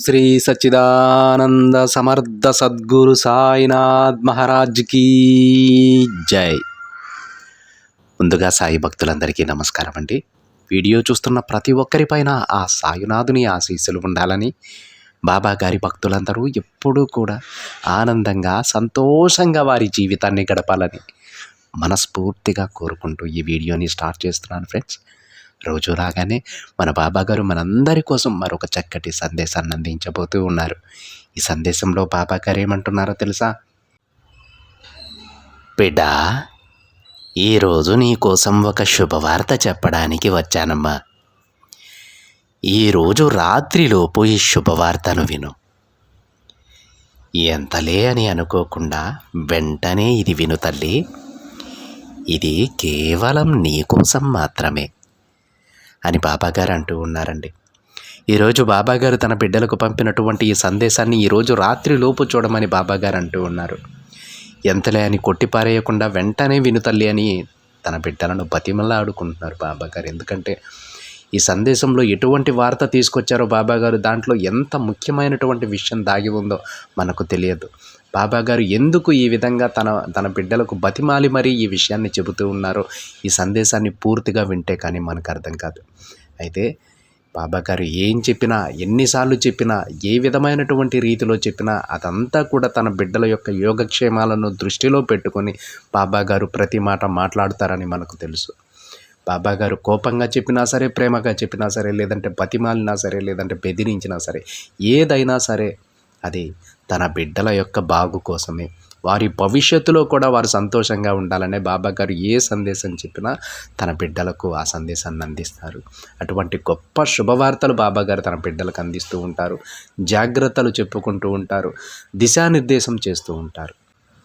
శ్రీ సచ్చిదానంద సమర్థ సద్గురు సాయినాథ్ మహారాజ్ కీ జై. ముందుగా సాయి భక్తులందరికీ నమస్కారం అండి. వీడియో చూస్తున్న ప్రతి ఒక్కరిపైన ఆ సాయినాథుని ఆశీస్సులు ఉండాలని, బాబా గారి భక్తులందరూ ఎప్పుడూ కూడా ఆనందంగా సంతోషంగా వారి జీవితాన్ని గడపాలని మనస్ఫూర్తిగా కోరుకుంటూ ఈ వీడియోని స్టార్ట్ చేస్తున్నాను ఫ్రెండ్స్. రోజు రాగానే మన బాబా గారు మనందరి కోసం మరొక చక్కటి సందేశాన్ని అందించబోతూ ఉన్నారు. ఈ సందేశంలో బాబా గారు ఏమంటున్నారో తెలుసా? బిడ్డా, ఈరోజు నీ కోసం ఒక శుభవార్త చెప్పడానికి వచ్చానమ్మా. ఈరోజు రాత్రిలోపు ఈ శుభవార్తను విను. ఎంతలే అని అనుకోకుండా వెంటనే ఇది విను తల్లి. ఇది కేవలం నీ కోసం మాత్రమే అని బాబాగారు అంటూ ఉన్నారండి. ఈరోజు బాబాగారు తన బిడ్డలకు పంపినటువంటి ఈ సందేశాన్ని ఈరోజు రాత్రి లోపు చూడమని బాబాగారు అంటూ ఉన్నారు. ఎంతలే అని కొట్టిపారేయకుండా వెంటనే వినుతల్లి అని తన బిడ్డలను బతిమలాడుకుంటున్నారు బాబాగారు. ఎందుకంటే ఈ సందేశంలో ఎటువంటి వార్త తీసుకొచ్చారో బాబాగారు, దాంట్లో ఎంత ముఖ్యమైనటువంటి విషయం దాగి ఉందో మనకు తెలియదు. బాబాగారు ఎందుకు ఈ విధంగా తన బిడ్డలకు బతిమాలి మరీ ఈ విషయాన్ని చెబుతూ ఉన్నారో ఈ సందేశాన్ని పూర్తిగా వింటే కానీ మనకు అర్థం కాదు. అయితే బాబాగారు ఏం చెప్పినా, ఎన్నిసార్లు చెప్పినా, ఏ విధమైనటువంటి రీతిలో చెప్పినా అదంతా కూడా తన బిడ్డల యొక్క యోగక్షేమాలను దృష్టిలో పెట్టుకొని బాబాగారు ప్రతి మాట మాట్లాడతారని మనకు తెలుసు. బాబాగారు కోపంగా చెప్పినా సరే, ప్రేమగా చెప్పినా సరే, లేదంటే బతిమాలినా సరే, లేదంటే బెదిరించినా సరే, ఏదైనా సరే అది తన బిడ్డల యొక్క బాగు కోసమే, వారి భవిష్యత్తులో కూడా వారు సంతోషంగా ఉండాలనే బాబాగారు ఏ సందేశం చెప్పినా తన బిడ్డలకు ఆ సందేశాన్ని అందిస్తారు. అటువంటి గొప్ప శుభవార్తలు బాబాగారు తన బిడ్డలకు అందిస్తూ ఉంటారు. జాగ్రత్తలు చెప్పుకుంటూ ఉంటారు. దిశానిర్దేశం చేస్తూ ఉంటారు.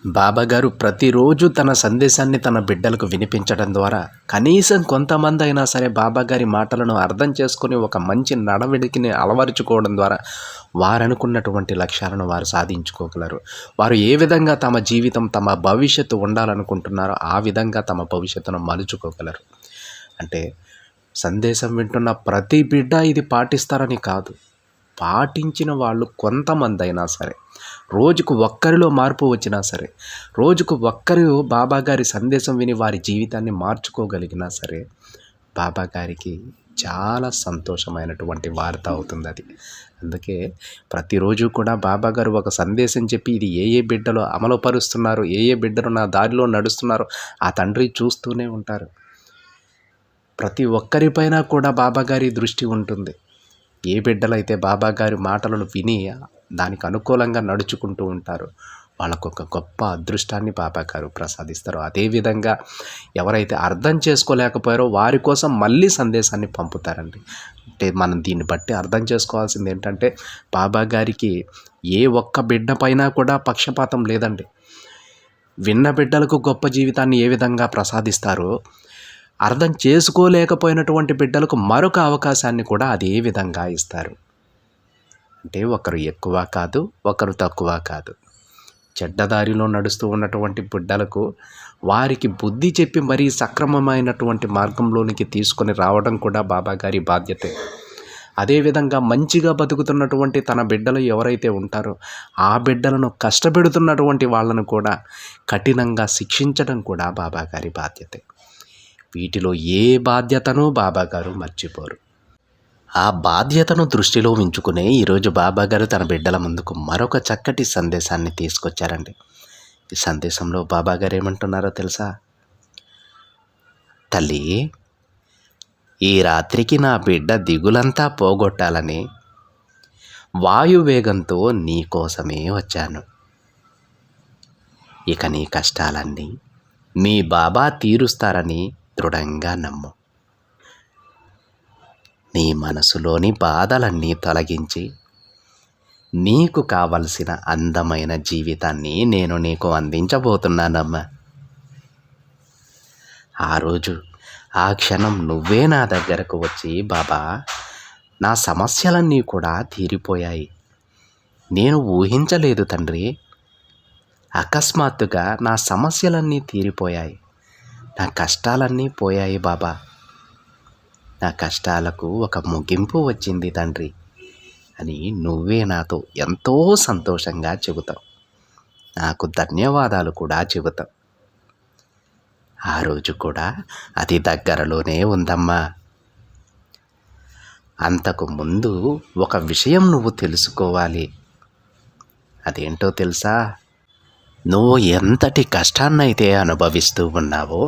బాబాగారు ప్రతిరోజు తన సందేశాన్ని తన బిడ్డలకు వినిపించడం ద్వారా కనీసం కొంతమంది అయినా సరే బాబాగారి మాటలను అర్థం చేసుకొని ఒక మంచి నడవడికని అలవరుచుకోవడం ద్వారా వారనుకున్నటువంటి లక్ష్యాలను వారు సాధించుకోగలరు. వారు ఏ విధంగా తమ జీవితం, తమ భవిష్యత్తు ఉండాలనుకుంటున్నారో ఆ విధంగా తమ భవిష్యత్తును మలుచుకోగలరు. అంటే సందేశం వింటున్న ప్రతి బిడ్డ ఇది పాటిస్తారని కాదు, పాటించిన వాళ్ళు కొంతమంది అయినా సరే, రోజుకు ఒక్కరిలో మార్పు వచ్చినా సరే, రోజుకు ఒక్కరు బాబాగారి సందేశం విని వారి జీవితాన్ని మార్చుకోగలిగినా సరే బాబాగారికి చాలా సంతోషమైనటువంటి వార్త అవుతుంది అది. అందుకే ప్రతిరోజు కూడా బాబాగారు ఒక సందేశం చెప్పి ఇది ఏ బిడ్డలో అమలుపరుస్తున్నారు, ఏ బిడ్డలు నా దారిలో నడుస్తున్నారో ఆ తండ్రి చూస్తూనే ఉంటారు. ప్రతి ఒక్కరిపైన కూడా బాబాగారి దృష్టి ఉంటుంది. ఏ బిడ్డలైతే బాబాగారి మాటలను విని దానికి అనుకూలంగా నడుచుకుంటూ ఉంటారో వాళ్ళకు ఒక గొప్ప అదృష్టాన్ని బాబాగారు ప్రసాదిస్తారు. అదేవిధంగా ఎవరైతే అర్థం చేసుకోలేకపోయారో వారి కోసం మళ్ళీ సందేశాన్ని పంపుతారండి. అంటే మనం దీన్ని బట్టి అర్థం చేసుకోవాల్సింది ఏంటంటే బాబాగారికి ఏ ఒక్క బిడ్డ పైన కూడా పక్షపాతం లేదండి. విన్న బిడ్డలకు గొప్ప జీవితాన్ని ఏ విధంగా ప్రసాదిస్తారో అర్థం చేసుకోలేకపోయినటువంటి బిడ్డలకు మరొక అవకాశాన్ని కూడా అదే విధంగా ఇస్తారు. అంటే ఒకరు ఎక్కువ కాదు, ఒకరు తక్కువ కాదు. చెడ్డదారిలో నడుస్తూ ఉన్నటువంటి బిడ్డలకు వారికి బుద్ధి చెప్పి మరీ సక్రమమైనటువంటి మార్గంలోనికి తీసుకొని రావడం కూడా బాబాగారి బాధ్యతే. అదేవిధంగా మంచిగా బతుకుతున్నటువంటి తన బిడ్డలు ఎవరైతే ఉంటారో ఆ బిడ్డలను కష్టపెడుతున్నటువంటి వాళ్ళను కూడా కఠినంగా శిక్షించడం కూడా బాబాగారి బాధ్యతే. వీటిలో ఏ బాధ్యతను బాబాగారు మర్చిపోరు. ఆ బాధ్యతను దృష్టిలో ఉంచుకునే ఈరోజు బాబాగారు తన బిడ్డల ముందుకు మరొక చక్కటి సందేశాన్ని తీసుకొచ్చారండి. ఈ సందేశంలో బాబాగారు ఏమంటున్నారో తెలుసా? తల్లి, ఈ రాత్రికి నా బిడ్డ దిగులంతా పోగొట్టాలని వాయువేగంతో నీ కోసమే వచ్చాను. ఇక నీ కష్టాలన్నీ మీ బాబా తీరుస్తారని దృఢంగా నమ్ము. నీ మనసులోని బాధలన్నీ తొలగించి నీకు కావలసిన అందమైన జీవితాన్ని నేను నీకు అందించబోతున్నానమ్మా. ఆ రోజు, ఆ క్షణం నువ్వే నా దగ్గరకు వచ్చి, బాబా నా సమస్యలన్నీ కూడా తీరిపోయాయి, నేను ఊహించలేదు తండ్రి, అకస్మాత్తుగా నా సమస్యలన్నీ తీరిపోయాయి, నా కష్టాలన్నీ పోయాయి బాబా, నా కష్టాలకు ఒక ముగింపు వచ్చింది తండ్రి, అని నువ్వే నాతో ఎంతో సంతోషంగా చెబుతావు. నాకు ధన్యవాదాలు కూడా చెబుతావు. ఆ రోజు కూడా అతి దగ్గరలోనే ఉందమ్మా. అంతకు ముందు ఒక విషయం నువ్వు తెలుసుకోవాలి. అదేంటో తెలుసా? నువ్వు ఎంతటి కష్టాన్నైతే అనుభవిస్తూ ఉన్నావో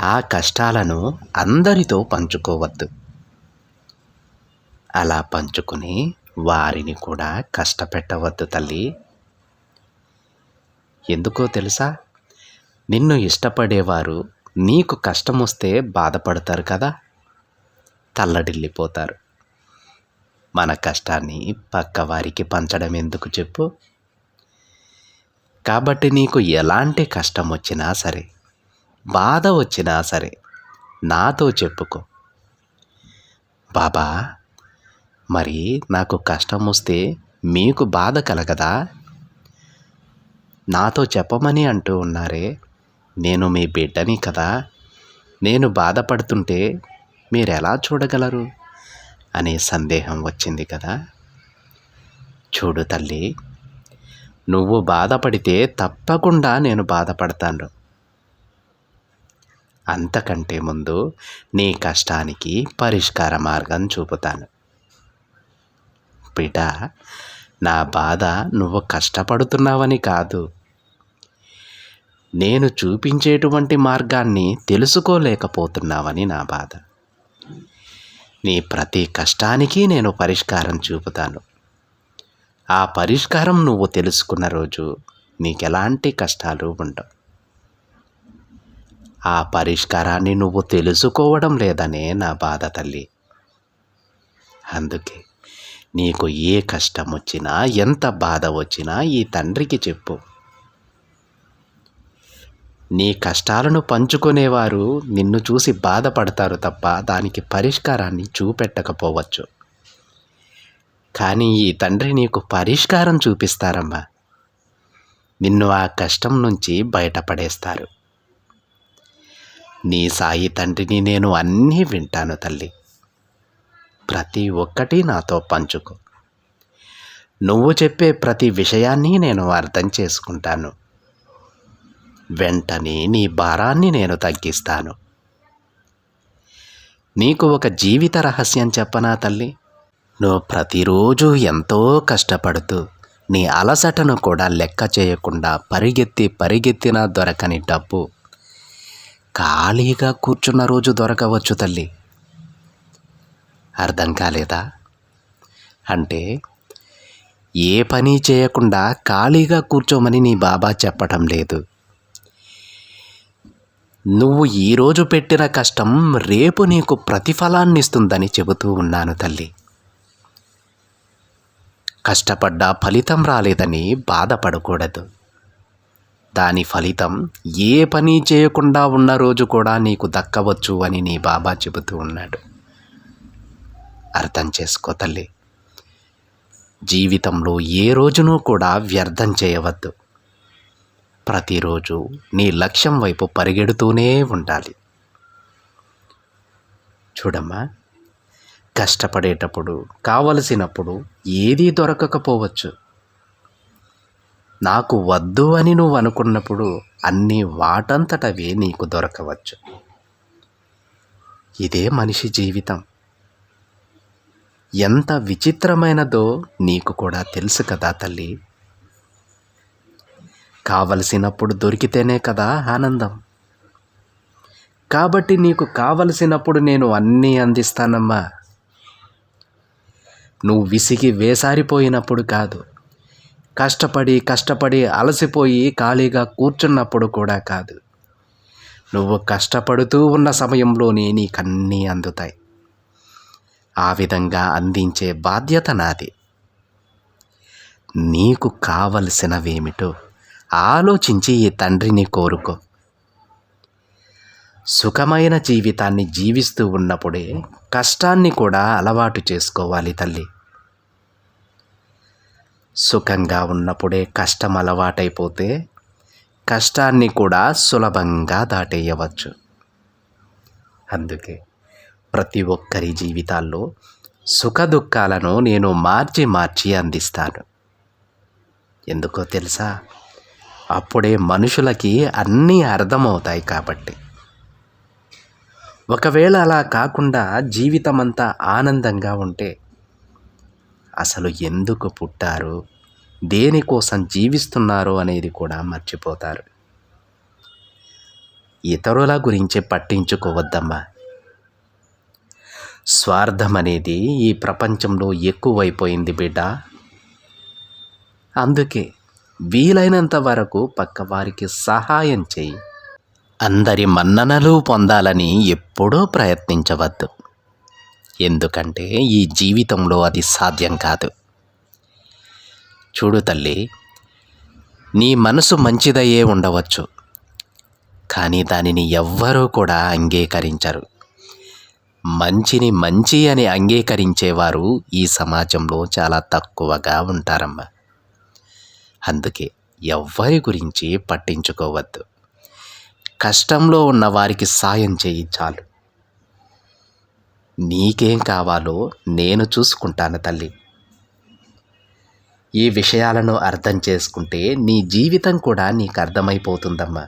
ఆ కష్టాలను అందరితో పంచుకోవద్దు. అలా పంచుకుని వారిని కూడా కష్టపెట్టవద్దు తల్లి. ఎందుకో తెలుసా? నిన్ను ఇష్టపడేవారు నీకు కష్టం వస్తే బాధపడతారు కదా, తల్లడిల్లిపోతారు. మన కష్టాన్ని పక్కవారికి పంచడం ఎందుకు చెప్పు? కాబట్టి నీకు ఎలాంటి కష్టం వచ్చినా సరే, బాధ వచ్చినా సరే నాతో చెప్పుకో. బాబా, మరి నాకు కష్టం వస్తే మీకు బాధ కలగదా? నాతో చెప్పమని అంటూ ఉన్నారే, నేను మీ బిడ్డని కదా, నేను బాధపడుతుంటే మీరెలా చూడగలరు అనే సందేహం వచ్చింది కదా. చూడు తల్లి, నువ్వు బాధపడితే తప్పకుండా నేను బాధపడతాను. అంతకంటే ముందు నీ కష్టానికి పరిష్కార మార్గం చూపుతాను. బిడ్డ, నా బాధ నువ్వు కష్టపడుతున్నావని కాదు, నేను చూపించేటువంటి మార్గాన్ని తెలుసుకోలేకపోతున్నావని నా బాధ. నీ ప్రతి కష్టానికి నేను పరిష్కారం చూపుతాను. ఆ పరిష్కారం నువ్వు తెలుసుకున్న రోజు నీకెలాంటి కష్టాలు ఉండవు. ఆ పరిష్కారాన్ని నువ్వు తెలుసుకోవడం లేదనే నా బాధ తల్లి. అందుకే నీకు ఏ కష్టం వచ్చినా, ఎంత బాధ వచ్చినా ఈ తండ్రికి చెప్పు. నీ కష్టాలను పంచుకునేవారు నిన్ను చూసి బాధపడతారు తప్ప దానికి పరిష్కారాన్ని చూపెట్టకపోవచ్చు. కానీ ఈ తండ్రి నీకు పరిష్కారం చూపిస్తారమ్మా. నిన్ను ఆ కష్టం నుంచి బయటపడేస్తారు. నీ సాయి తండ్రిని నేను అన్నీ వింటాను తల్లి. ప్రతి ఒక్కటి నాతో పంచుకో. నువ్వు చెప్పే ప్రతి విషయాన్ని నేను అర్థం చేసుకుంటాను. వెంటనే నీ భారాన్ని నేను తగ్గిస్తాను. నీకు ఒక జీవిత రహస్యం చెప్పనా తల్లి? నువ్వు ప్రతిరోజు ఎంతో కష్టపడుతూ నీ అలసటను కూడా లెక్క చేయకుండా పరిగెత్తినా దొరకని డబ్బు ఖాళీగా కూర్చున్న రోజు దొరకవచ్చు తల్లి. అర్థం కాలేదా? అంటే ఏ పని చేయకుండా ఖాళీగా కూర్చోమని నీ బాబా చెప్పటం లేదు. నువ్వు ఈరోజు పెట్టిన కష్టం రేపు నీకు ప్రతిఫలాన్ని ఇస్తుందని చెబుతూ ఉన్నాను తల్లి. కష్టపడ్డా ఫలితం రాలేదని బాధపడకూడదు. దాని ఫలితం ఏ పని చేయకుండా ఉన్న రోజు కూడా నీకు దక్కవచ్చు అని నీ బాబా చెబుతూ ఉన్నాడు. అర్థం చేసుకో తల్లి. జీవితంలో ఏ రోజునూ కూడా వ్యర్థం చేయవద్దు. ప్రతిరోజు నీ లక్ష్యం వైపు పరిగెడుతూనే ఉండాలి. చూడమ్మా, కష్టపడేటప్పుడు కావలసినప్పుడు ఏదీ దొరకకపోవచ్చు. నాకు వద్దు అని నువ్వు అనుకున్నప్పుడు అన్నీ వాటంతటవే నీకు దొరకవచ్చు. ఇదే మనిషి జీవితం. ఎంత విచిత్రమైనదో నీకు కూడా తెలుసు కదా తల్లి. కావలసినప్పుడు దొరికితేనే కదా ఆనందం. కాబట్టి నీకు కావలసినప్పుడు నేను అన్నీ అందిస్తానమ్మా. నువ్వు విసిగి వేసారిపోయినప్పుడు కాదు, కష్టపడి అలసిపోయి ఖాళీగా కూర్చున్నప్పుడు కూడా కాదు. నువ్వు కష్టపడుతూ ఉన్న సమయంలోనే నీకన్నీ అందుతాయి. ఆ విధంగా అందించే బాధ్యత నాది. నీకు కావలసినవేమిటో ఆలోచించి ఈ తండ్రిని కోరుకో. సుఖమైన జీవితాన్ని జీవిస్తూ ఉన్నప్పుడే కష్టాన్ని కూడా అలవాటు చేసుకోవాలి తల్లి. సుఖంగా ఉన్నప్పుడే కష్టం అలవాటైపోతే కష్టాన్ని కూడా సులభంగా దాటేయవచ్చు. అందుకే ప్రతి ఒక్కరి జీవితాల్లో సుఖదుఖాలను నేను మార్చి మార్చి అందిస్తాను. ఎందుకో తెలుసా? అప్పుడే మనుషులకి అన్నీ అర్థమవుతాయి కాబట్టి. ఒకవేళ అలా కాకుండా జీవితమంతా ఆనందంగా ఉంటే అసలు ఎందుకు పుట్టారు, దేనికోసం జీవిస్తున్నారు అనేది కూడా మర్చిపోతారు. ఇతరుల గురించి పట్టించుకోవద్దమ్మా. స్వార్థం అనేది ఈ ప్రపంచంలో ఎక్కువైపోయింది బిడ్డ. అందుకే వీలైనంత వరకు పక్కవారికి సహాయం చేయి. అందరి మన్ననలు పొందాలని ఎప్పుడూ ప్రయత్నించవద్దు. ఎందుకంటే ఈ జీవితంలో అది సాధ్యం కాదు. చూడు తల్లి, నీ మనసు మంచిదయ్యే ఉండవచ్చు, కానీ దానిని ఎవ్వరూ కూడా అంగీకరించరు. మంచిని మంచి అని అంగీకరించేవారు ఈ సమాజంలో చాలా తక్కువగా ఉంటారమ్మా. అందుకే ఎవ్వరి గురించి పట్టించుకోవద్దు. కష్టంలో ఉన్న వారికి సాయం చేయి చాలు. నీకేం కావాలో నేను చూసుకుంటాను తల్లి. ఈ విషయాలను అర్థం చేసుకుంటే నీ జీవితం కూడా నీకు అర్థమైపోతుందమ్మా.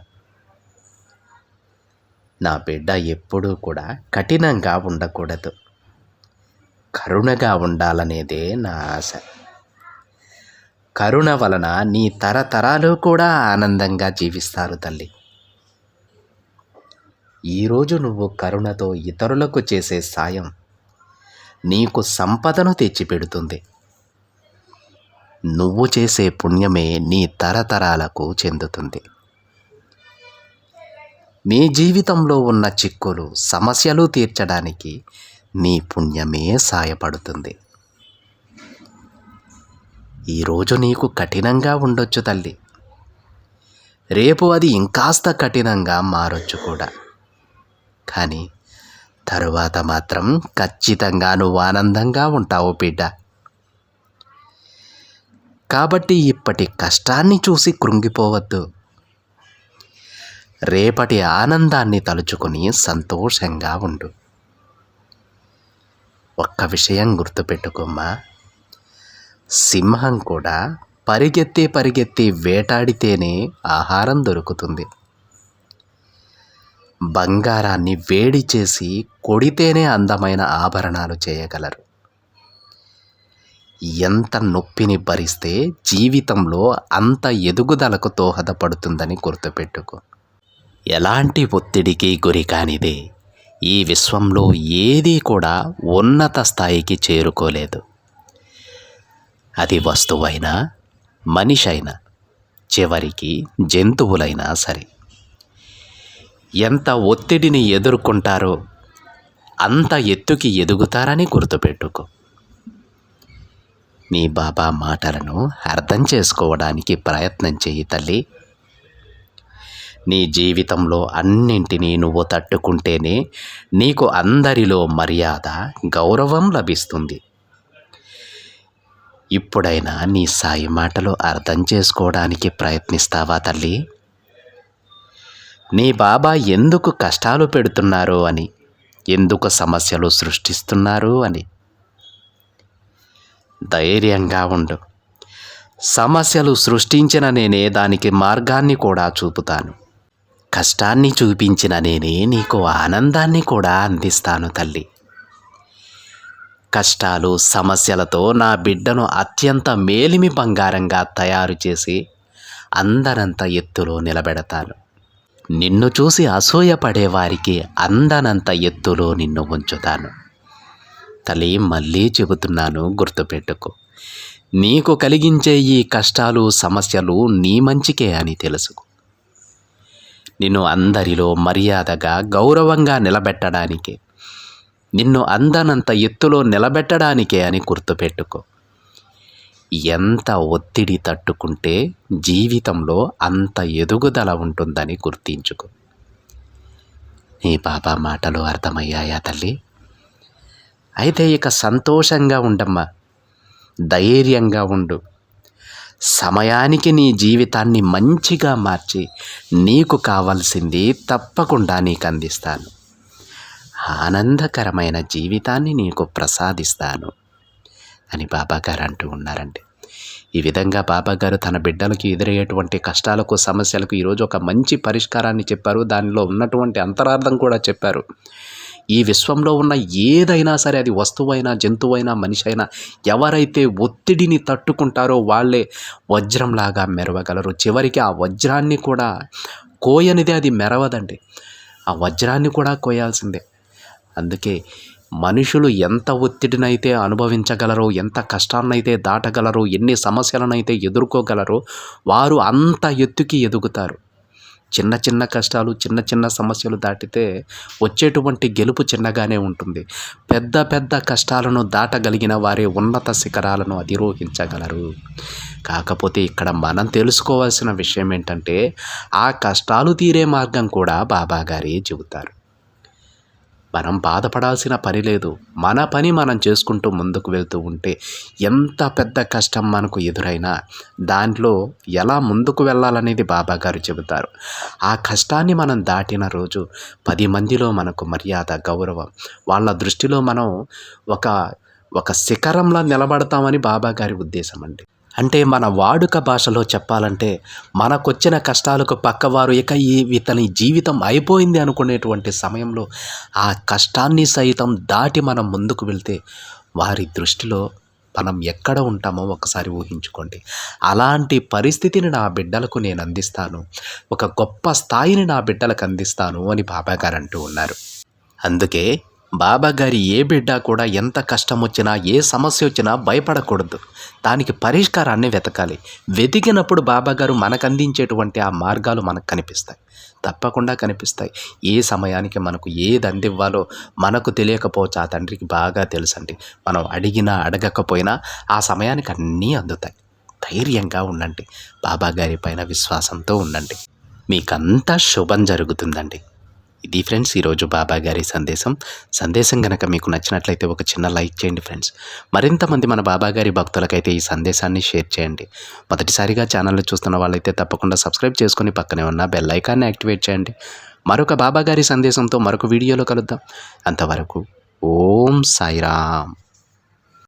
నా బిడ్డ ఎప్పుడూ కూడా కఠినంగా ఉండకూడదు, కరుణగా ఉండాలనేదే నా ఆశ. కరుణ వలన నీ తరతరాలు కూడా ఆనందంగా జీవిస్తారు తల్లి. ఈరోజు నువ్వు కరుణతో ఇతరులకు చేసే సాయం నీకు సంపదను తెచ్చిపెడుతుంది. నువ్వు చేసే పుణ్యమే నీ తరతరాలకు చెందుతుంది. నీ జీవితంలో ఉన్న చిక్కులు, సమస్యలు తీర్చడానికి నీ పుణ్యమే సాయపడుతుంది. ఈరోజు నీకు కఠినంగా ఉండొచ్చు తల్లి, రేపు అది ఇంకాస్త కఠినంగా మారొచ్చు కూడా. కానీ తరువాత మాత్రం ఖచ్చితంగా నువ్వు ఆనందంగా ఉంటావు బిడ్డ. కాబట్టి ఇప్పటి కష్టాన్ని చూసి కృంగిపోవద్దు. రేపటి ఆనందాన్ని తలుచుకొని సంతోషంగా ఉండు. ఒక్క విషయం గుర్తుపెట్టుకోమ్మా, సింహం కూడా పరిగెత్తి పరిగెత్తి వేటాడితేనే ఆహారం దొరుకుతుంది. బంగారాన్ని వేడి చేసి కొడితేనే అందమైన ఆభరణాలు చేయగలరు. ఎంత నొప్పిని భరిస్తే జీవితంలో అంత ఎదుగుదలకు దోహదపడుతుందని గుర్తుపెట్టుకో. ఎలాంటి ఒత్తిడికి గురి కానిదే ఈ విశ్వంలో ఏదీ కూడా ఉన్నత స్థాయికి చేరుకోలేదు. అది వస్తువైనా, మనిషి అయినా, చివరికి జంతువులైనా సరే. ఎంత ఒత్తిడిని ఎదుర్కొంటారో అంత ఎత్తుకి ఎదుగుతారని గుర్తుపెట్టుకో. నీ బాబా మాటలను అర్థం చేసుకోవడానికి ప్రయత్నం చెయ్యి తల్లి. నీ జీవితంలో అన్నింటినీ నువ్వు తట్టుకుంటేనే నీకు అందరిలో మర్యాద, గౌరవం లభిస్తుంది. ఇప్పుడైనా నీ సాయి మాటలు అర్థం చేసుకోవడానికి ప్రయత్నిస్తావా తల్లి? నీ బాబా ఎందుకు కష్టాలు పెడుతున్నారు అని, ఎందుకు సమస్యలు సృష్టిస్తున్నారు అని. ధైర్యంగా ఉండు. సమస్యలు సృష్టించిన నేనే దానికి మార్గాన్ని కూడా చూపుతాను. కష్టాన్ని చూపించిన నేనే నీకు ఆనందాన్ని కూడా అందిస్తాను తల్లి. కష్టాలు, సమస్యలతో నా బిడ్డను అత్యంత మేలిమి బంగారంగా తయారు చేసి అందనంత ఎత్తులో నిలబెడతాను. నిన్ను చూసి అసూయపడేవారికి అందనంత ఎత్తులో నిన్ను ఉంచుతాను. తల్లి, మళ్ళీ చెబుతున్నాను, గుర్తుపెట్టుకో. నీకు కలిగించే ఈ కష్టాలు, సమస్యలు నీ మంచికే అని తెలుసుకో. నిన్ను అందరిలో మర్యాదగా, గౌరవంగా నిలబెట్టడానికే, నిన్ను అందనంత ఎత్తులో నిలబెట్టడానికే అని గుర్తుపెట్టుకో. ఎంత ఒత్తిడి తట్టుకుంటే జీవితంలో అంత ఎదుగుదల ఉంటుందని గుర్తించుకో. నీ బాబా మాటలు అర్థమయ్యాయా తల్లి? అయితే ఇక సంతోషంగా ఉండమ్మా, ధైర్యంగా ఉండు. సమయానికి నీ జీవితాన్ని మంచిగా మార్చి నీకు కావాల్సింది తప్పకుండా నీకు అందిస్తాను. ఆనందకరమైన జీవితాన్ని నీకు ప్రసాదిస్తాను అని బాబాగారు అంటూ ఉన్నారండి. ఈ విధంగా బాబాగారు తన బిడ్డలకు ఎదురయ్యేటువంటి కష్టాలకు, సమస్యలకు ఈరోజు ఒక మంచి పరిష్కారాన్ని చెప్పారు. దానిలో ఉన్నటువంటి అంతరార్థం కూడా చెప్పారు. ఈ విశ్వంలో ఉన్న ఏదైనా సరే, అది వస్తువైనా, జంతువైనా, మనిషి అయినా, ఎవరైతే ఒత్తిడిని తట్టుకుంటారో వాళ్ళే వజ్రంలాగా మెరవగలరు. చివరికి ఆ వజ్రాన్ని కూడా కోయనిదే అది మెరవదండి. ఆ వజ్రాన్ని కూడా కోయాల్సిందే. అందుకే మనుషులు ఎంత ఒత్తిడినైతే అనుభవించగలరో, ఎంత కష్టాన్నైతే దాటగలరో, ఎన్ని సమస్యలనైతే ఎదుర్కోగలరో వారు అంత ఎత్తుకి ఎదుగుతారు. చిన్న చిన్న కష్టాలు, చిన్న చిన్న సమస్యలు దాటితే వచ్చేటువంటి గెలుపు చిన్నగానే ఉంటుంది. పెద్ద పెద్ద కష్టాలను దాటగలిగిన వారే ఉన్నత శిఖరాలను అధిరోహించగలరు. కాకపోతే ఇక్కడ మనం తెలుసుకోవాల్సిన విషయం ఏంటంటే, ఆ కష్టాలు తీరే మార్గం కూడా బాబాగారే చెబుతారు. మనం బాధపడాల్సిన పని లేదు. మన పని మనం చేసుకుంటూ ముందుకు వెళ్తూ ఉంటే ఎంత పెద్ద కష్టం మనకు ఎదురైనా దాంట్లో ఎలా ముందుకు వెళ్ళాలనేది బాబాగారు చెబుతారు. ఆ కష్టాన్ని మనం దాటిన రోజు 10 మందిలో మనకు మర్యాద, గౌరవం, వాళ్ళ దృష్టిలో మనం ఒక శిఖరంలా నిలబడతామని బాబాగారి ఉద్దేశం అండి. అంటే మన వాడుక భాషలో చెప్పాలంటే, మనకొచ్చిన కష్టాలకు పక్కవారు ఇక ఇతని జీవితం అయిపోయింది అనుకునేటువంటి సమయంలో ఆ కష్టాన్ని సైతం దాటి మనం ముందుకు వెళ్తే వారి దృష్టిలో మనం ఎక్కడ ఉంటామో ఒకసారి ఊహించుకోండి. అలాంటి పరిస్థితిని నా బిడ్డలకు నేను అందిస్తాను, ఒక గొప్ప స్థాయిని నా బిడ్డలకు అందిస్తాను అని బాబాగారు అంటూ ఉన్నారు. అందుకే బాబాగారి ఏ బిడ్డ కూడా ఎంత కష్టం వచ్చినా, ఏ సమస్య వచ్చినా భయపడకూడదు. దానికి పరిష్కారాన్ని వెతకాలి. వెతికినప్పుడు బాబాగారు మనకు అందించేటువంటి ఆ మార్గాలు మనకు కనిపిస్తాయి, తప్పకుండా కనిపిస్తాయి. ఏ సమయానికి మనకు ఏది అందివ్వాలో మనకు తెలియకపోవచ్చు, ఆ తండ్రికి బాగా తెలుసండి. మనం అడిగినా అడగకపోయినా ఆ సమయానికి అన్నీ అందుతాయి. ధైర్యంగా ఉండండి, బాబాగారి పైన విశ్వాసంతో ఉండండి, మీకంతా శుభం జరుగుతుందండి. ఇది ఫ్రెండ్స్ ఈరోజు బాబాగారి సందేశం కనుక మీకు నచ్చినట్లయితే ఒక చిన్న లైక్ చేయండి ఫ్రెండ్స్. మరింతమంది మన బాబాగారి భక్తులకైతే ఈ సందేశాన్ని షేర్ చేయండి. మొదటిసారిగా ఛానల్ని చూస్తున్న వాళ్ళైతే తప్పకుండా సబ్స్క్రైబ్ చేసుకొని పక్కనే ఉన్న బెల్ ఐకాన్ని యాక్టివేట్ చేయండి. మరొక బాబాగారి సందేశంతో మరొక వీడియోలో కలుద్దాం. అంతవరకు ఓం సాయిరామ్.